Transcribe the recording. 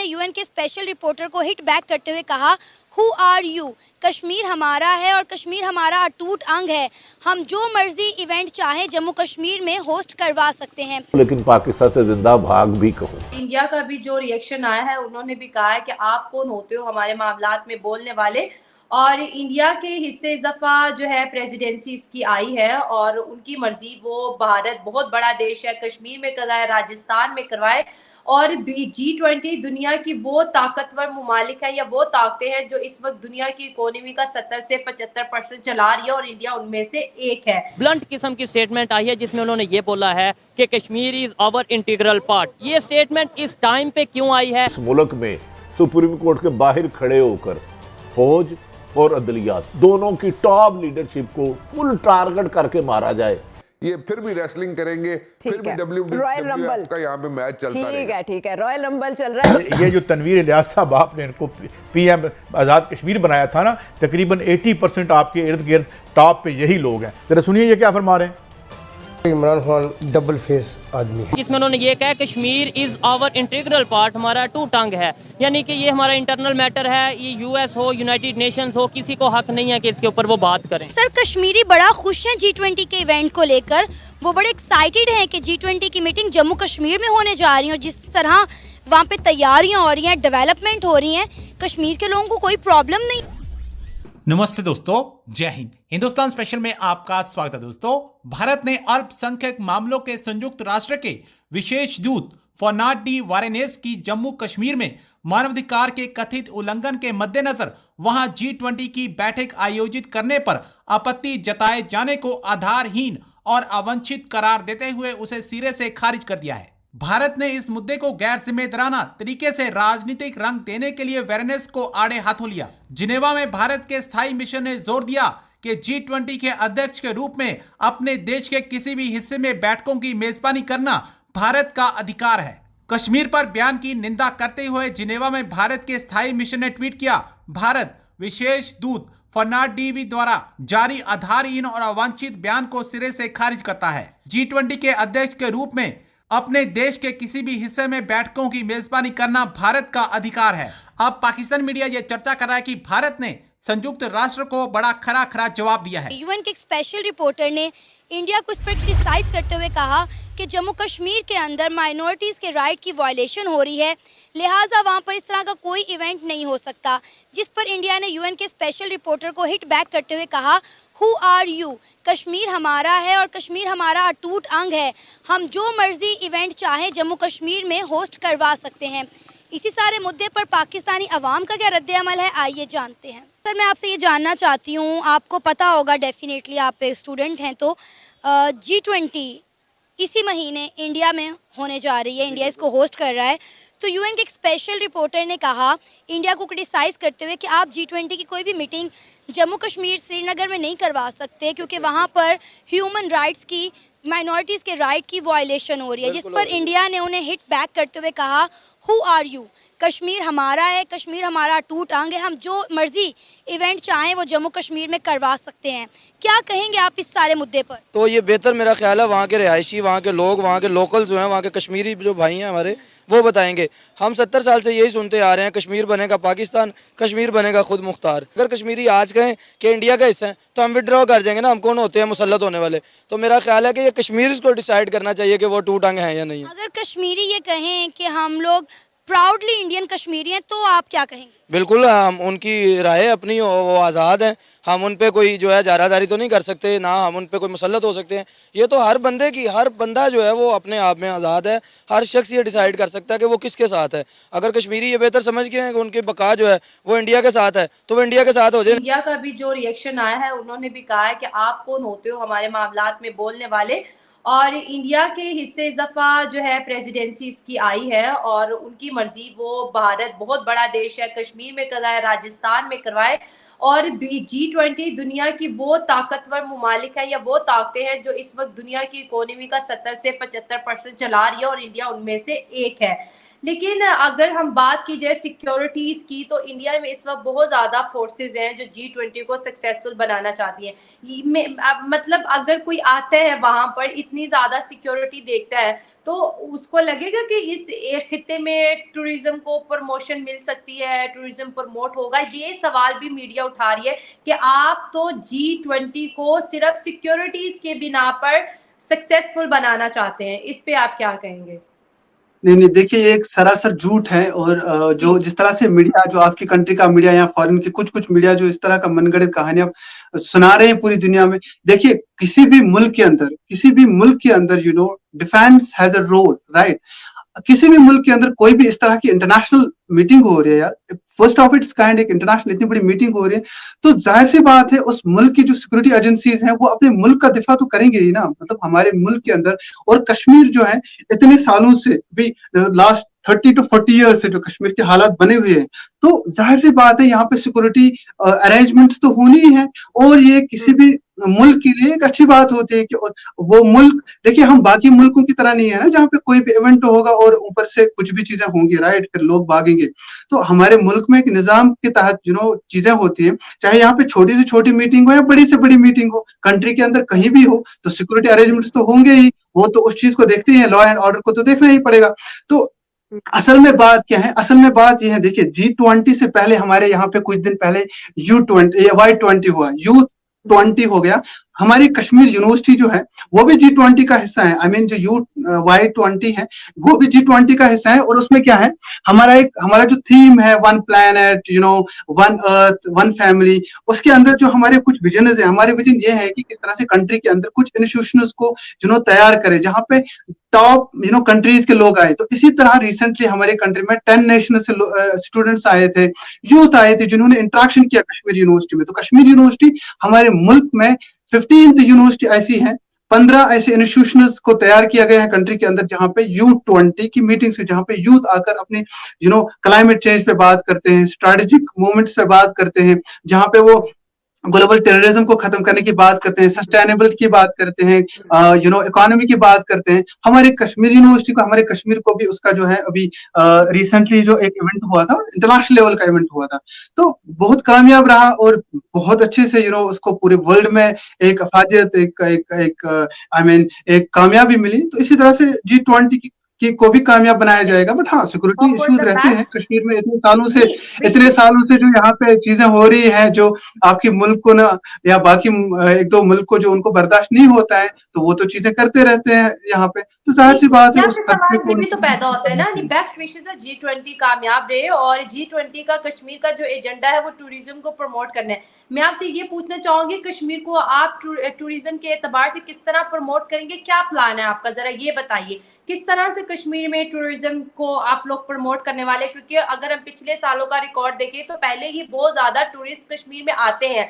ने यूएन के special reporter को हिट बैक करते हुए कहा, हु आर यू, कश्मीर हमारा है और कश्मीर हमारा अटूट अंग है। हम जो मर्जी इवेंट चाहें जम्मू कश्मीर में होस्ट करवा सकते हैं। लेकिन पाकिस्तान से जिंदा भाग भी कहो। इंडिया का भी जो रिएक्शन आया है, उन्होंने भी कहा है कि आप कौन होते हो हमारे मामलात में बोलने वाले। और इंडिया के हिस्से इस दफ़ा जो है प्रेसिडेंसी इसकी आई है और उनकी मर्जी, वो भारत बहुत बड़ा देश है, कश्मीर में करवाए, राजस्थान में करवाए। और G20 दुनिया की वो ताकतवर मुमालिक है या वो ताकतें हैं जो इस वक्त दुनिया की इकोनॉमी का 70 से 75% चला रही है और इंडिया उनमें से एक है। ब्लंट किस्म की स्टेटमेंट आई है जिसमें उन्होंने ये बोला है कि Kashmir is our integral part. ये स्टेटमेंट इस टाइम पे क्यों आई है? इस मुल्क में सुप्रीम कोर्ट के बाहर खड़े होकर फौज और अदलियात दोनों की टॉप लीडरशिप को फुल टारगेट करके मारा जाए। ये फिर भी रेसलिंग करेंगे, फिर भी रॉयल रंबल का यहाँ पे मैच चलता रहेगा। ठीक है, रॉयल रंबल चल रहा है। ये जो तनवीर इलियास साहब आपने इनको पीएम आज़ाद कश्मीर बनाया था ना, तकरीबन 80% आपके इर्द गिर्द टॉप पे यही लोग हैं। जरा सुनिए ये क्या फरमा रहे हैं। इमरान खान डबल फेस आदमी है। जिसमें उन्होंने ये कहा Kashmir is our integral part, हमारा टू टंग है, यानी कि ये हमारा इंटरनल मैटर है। ये यूएस हो, यूनाइटेड नेशंस हो, किसी को हक नहीं है कि इसके ऊपर वो बात करें। सर, कश्मीरी बड़ा खुश हैं G20 के इवेंट को लेकर। वो बड़े एक्साइटेड हैं कि G20 की मीटिंग जम्मू कश्मीर में होने जा रही है और जिस तरह वहाँ पे तैयारियाँ हो रही हैं, डेवलपमेंट हो रही हैं, कश्मीर के लोगों को कोई प्रॉब्लम नहीं। नमस्ते दोस्तों, जय हिंद। हिंदुस्तान स्पेशल में आपका स्वागत है। दोस्तों, भारत ने अल्पसंख्यक मामलों के संयुक्त राष्ट्र के विशेष दूत फर्नांडो वारेनेस की जम्मू कश्मीर में मानवाधिकार के कथित उल्लंघन के मद्देनजर वहां G20 की बैठक आयोजित करने पर आपत्ति जताए जाने को आधारहीन और अवांछित करार देते हुए उसे सिरे से खारिज कर दिया है। भारत ने इस मुद्दे को गैर जिम्मेदाराना तरीके से राजनीतिक रंग देने के लिए वारेनेस को आड़े हाथों लिया। जिनेवा में भारत के स्थायी मिशन ने जोर दिया कि G20 के अध्यक्ष के रूप में अपने देश के किसी भी हिस्से में बैठकों की मेजबानी करना भारत का अधिकार है। कश्मीर पर बयान की निंदा करते हुए जिनेवा में भारत के स्थायी मिशन ने ट्वीट किया, भारत विशेष दूत फर्नांडो द्वारा जारी आधारहीन और अवांछित बयान को सिरे से खारिज करता है। G20 के अध्यक्ष के रूप में अपने देश के किसी भी हिस्से में बैठकों की मेजबानी करना भारत का अधिकार है। अब पाकिस्तान मीडिया यह चर्चा कर रहा है कि भारत ने संयुक्त राष्ट्र को बड़ा खरा जवाब दिया है। यूएन के एक स्पेशल रिपोर्टर ने इंडिया को इस पर क्रिटिसाइज करते हुए कहा कि जम्मू कश्मीर के अंदर माइनॉरिटीज़ के राइट की वायलेशन हो रही है, लिहाजा वहाँ पर इस तरह का कोई इवेंट नहीं हो सकता। जिस पर इंडिया ने यूएन के स्पेशल रिपोर्टर को हिट बैक करते हुए कहा, हु आर यू, कश्मीर हमारा है और कश्मीर हमारा अटूट अंग है। हम जो मर्जी इवेंट चाहें जम्मू कश्मीर में होस्ट करवा सकते हैं। इसी सारे मुद्दे पर पाकिस्तानी अवाम का क्या रद्द अमल है, आइए जानते हैं। सर, मैं आपसे ये जानना चाहती हूँ, आपको पता होगा डेफिनेटली, आप एक स्टूडेंट हैं, तो G20 इसी महीने इंडिया में होने जा रही है, इंडिया इसको होस्ट कर रहा है। तो यूएन के एक स्पेशल रिपोर्टर ने कहा इंडिया को क्रिटिसाइज़ करते हुए कि आप G20 की कोई भी मीटिंग जम्मू कश्मीर श्रीनगर में नहीं करवा सकते क्योंकि वहाँ पर ह्यूमन राइट्स की, माइनॉरिटीज़ के राइट की वायलेशन हो रही है। जिस पर इंडिया ने उन्हें हिट बैक करते हुए कहा, हु आर यू, कश्मीर हमारा है, कश्मीर हमारा अटूट अंग है। हम जो मर्जी इवेंट चाहें वो जम्मू कश्मीर में करवा सकते हैं। क्या कहेंगे आप इस सारे मुद्दे पर? तो ये बेहतर मेरा ख्याल है वहाँ के रिहायशी, वहाँ के लोग, वहाँ के लोकल जो हैं, वहाँ के कश्मीरी जो भाई हैं हमारे, वो बताएंगे। हम 70 साल से यही सुनते आ रहे हैं, कश्मीर बनेगा पाकिस्तान, कश्मीर बनेगा खुद मुख्तार। अगर कश्मीरी आज कहें कि इंडिया का हिस्सा है तो हम विड्रॉ कर जाएंगे ना, हम कौन होते हैं मुसल्लत होने वाले। तो मेरा ख्याल है कि ये कश्मीर को डिसाइड करना चाहिए कि वो टूट अंग है या नहीं। अगर कश्मीरी ये कहें कि हम लोग प्राउडली इंडियन कश्मीरी हैं तो आप क्या कहेंगे? बिल्कुल, हम उनकी राय अपनी, वो आज़ाद हैं, हम उन पे कोई जो है जारादारी तो नहीं कर सकते, ना हम उन पे कोई मुसल्लत हो सकते हैं। ये तो हर बंदे की, हर बंदा जो है वो अपने आप में आज़ाद है। हर शख्स ये डिसाइड कर सकता है कि वो किसके साथ है। अगर कश्मीरी ये बेहतर समझ गए हैं कि उनकी बका जो है वो इंडिया के साथ है तो वो इंडिया के साथ हो जाए। इंडिया का भी जो रिएक्शन आया है, उन्होंने भी कहा है कि आप कौन होते हो हमारे मामलात में बोलने वाले। और इंडिया के हिस्से इस दफ़ा जो है प्रेसिडेंसी इसकी आई है और उनकी मर्जी, वो भारत बहुत बड़ा देश है, कश्मीर में करवाए, राजस्थान में करवाए। और G20 दुनिया की वो ताकतवर मुमालिक है या वो ताकतें हैं जो इस वक्त दुनिया की इकोनॉमी का 70 से 75% चला रही है और इंडिया उनमें से एक है। लेकिन अगर हम बात की जाए सिक्योरिटीज की, तो इंडिया में इस वक्त बहुत ज्यादा फोर्सेस हैं जो G20 को सक्सेसफुल बनाना चाहती हैं। मतलब अगर कोई आता है वहां पर, इतनी ज्यादा सिक्योरिटी देखता है, तो उसको लगेगा कि इस खित्ते में टूरिज्म को प्रमोशन मिल सकती है, टूरिज्म प्रमोट होगा। ये सवाल भी मीडिया उठा रही है कि आप तो G20 को सिर्फ सिक्योरिटीज के बिना पर सक्सेसफुल बनाना चाहते हैं। इस पे आप क्या कहेंगे? नहीं नहीं, देखिए ये एक सरासर झूठ है। और जो जिस तरह से मीडिया, जो आपकी कंट्री का मीडिया या फॉरेन के कुछ मीडिया जो इस तरह का मनगढ़ंत कहानियां सुना रहे हैं पूरी दुनिया में, देखिए किसी भी मुल्क के अंदर defence has a role, right. किसी भी मुल्क के अंदर कोई भी इस तरह की इंटरनेशनल मीटिंग हो रही है यार, फर्स्ट ऑफ इट्स काइंड, एक इंटरनेशनल इतनी बड़ी मीटिंग हो रही है, तो जाहिर सी बात है उस मुल्क की जो सिक्योरिटी एजेंसीज हैं वो अपने मुल्क का दिफा तो करेंगे ही ना। मतलब हमारे मुल्क के अंदर, और कश्मीर जो है इतने सालों से भी, लास्ट 30 to 40 ईयर्स से जो कश्मीर के हालात बने हुए हैं, तो जाहिर सी बात है यहाँ पे सिक्योरिटी अरेंजमेंट्स तो होनी ही है। और ये किसी भी मुल्क के लिए एक अच्छी बात होती है कि वो मुल्क, देखिए हम बाकी मुल्कों की तरह नहीं है ना जहाँ पे कोई भी इवेंट होगा और ऊपर से कुछ भी चीजें होंगी, राइट, फिर लोग भागेंगे। तो हमारे मुल्क में एक निजाम के तहत चीजें होती है, चाहे यहाँ पे छोटी से छोटी मीटिंग हो या बड़ी से बड़ी मीटिंग हो, कंट्री के अंदर कहीं भी हो, तो सिक्योरिटी अरेंजमेंट्स तो होंगे ही। वो तो उस चीज को देखते हैं, लॉ एंड ऑर्डर को तो देखना ही पड़ेगा। तो असल में बात क्या है? असल में बात यह है, देखिए G20 से पहले हमारे यहाँ पे कुछ दिन पहले Y20 हुआ, U20 हो गया। हमारी कश्मीर यूनिवर्सिटी जो है वो भी G20 का हिस्सा है। आई मीन जो Y20 है वो भी G20 का हिस्सा है। और उसमें क्या है, हमारा जो थीम है, one planet, one earth, one family, उसके अंदर जो हमारे कुछ विजन है, हमारे विजन ये है कि किस तरह से कंट्री के अंदर कुछ इंस्टीट्यूशंस को तैयार करे जहाँ पे टॉप कंट्रीज के लोग आए। तो इसी तरह रिसेंटली हमारे कंट्री में 10 नेशनल से स्टूडेंट्स आए थे, यूथ आए थे, जिन्होंने इंटरेक्शन किया कश्मीर यूनिवर्सिटी में। तो कश्मीर यूनिवर्सिटी हमारे मुल्क में 15th यूनिवर्सिटी ऐसी है, 15 ऐसे इंस्टीट्यूशंस को तैयार किया गया है कंट्री के अंदर जहां पे U20 की मीटिंग्स, जहां पे यूथ आकर अपने क्लाइमेट चेंज पे बात करते हैं, स्ट्रेटेजिक मूवमेंट्स पे बात करते हैं, जहां पे वो ग्लोबल टेररिज्म को खत्म करने की बात करते हैं, सस्टेनेबल की बात करते हैं, इकोनॉमी की बात करते हैं। हमारे कश्मीर यूनिवर्सिटी को, हमारे कश्मीर को भी उसका जो है अभी रिसेंटली जो एक इवेंट हुआ था, इंटरनेशनल लेवल का इवेंट हुआ था, तो बहुत कामयाब रहा और बहुत अच्छे से उसको पूरे वर्ल्ड में एक अफादियत, एक कामयाबी मिली। तो इसी तरह से G20 को भी कामयाब बनाया जाएगा। बट हाँ, सिक्योरिटी इश्यूज रहते हैं कश्मीर में। इतने सालों से जो यहाँ पे चीजें हो रही हैं, जो आपके मुल्क को ना, या बाकी एक दो मुल्क को जो उनको बर्दाश्त नहीं होता है, तो वो तो चीजें करते रहते हैं यहाँ पे। तो जाहिर सी बात है, ये भी तो पैदा होता है ना। बेस्ट विशेस है G20 कामयाब रहे, और G20 का कश्मीर का जो एजेंडा है वो टूरिज्म को प्रमोट करना है। मैं आपसे ये पूछना चाहूंगी, कश्मीर को आप टूरिज्म के एतबार से किस तरह प्रमोट करेंगे? क्या प्लान है आपका, जरा ये बताइए, किस तरह से कश्मीर में टूरिज्म को आप लोग प्रमोट करने वाले? क्योंकि अगर हम पिछले सालों का रिकॉर्ड देखें तो पहले ही बहुत ज्यादा टूरिस्ट कश्मीर में आते हैं।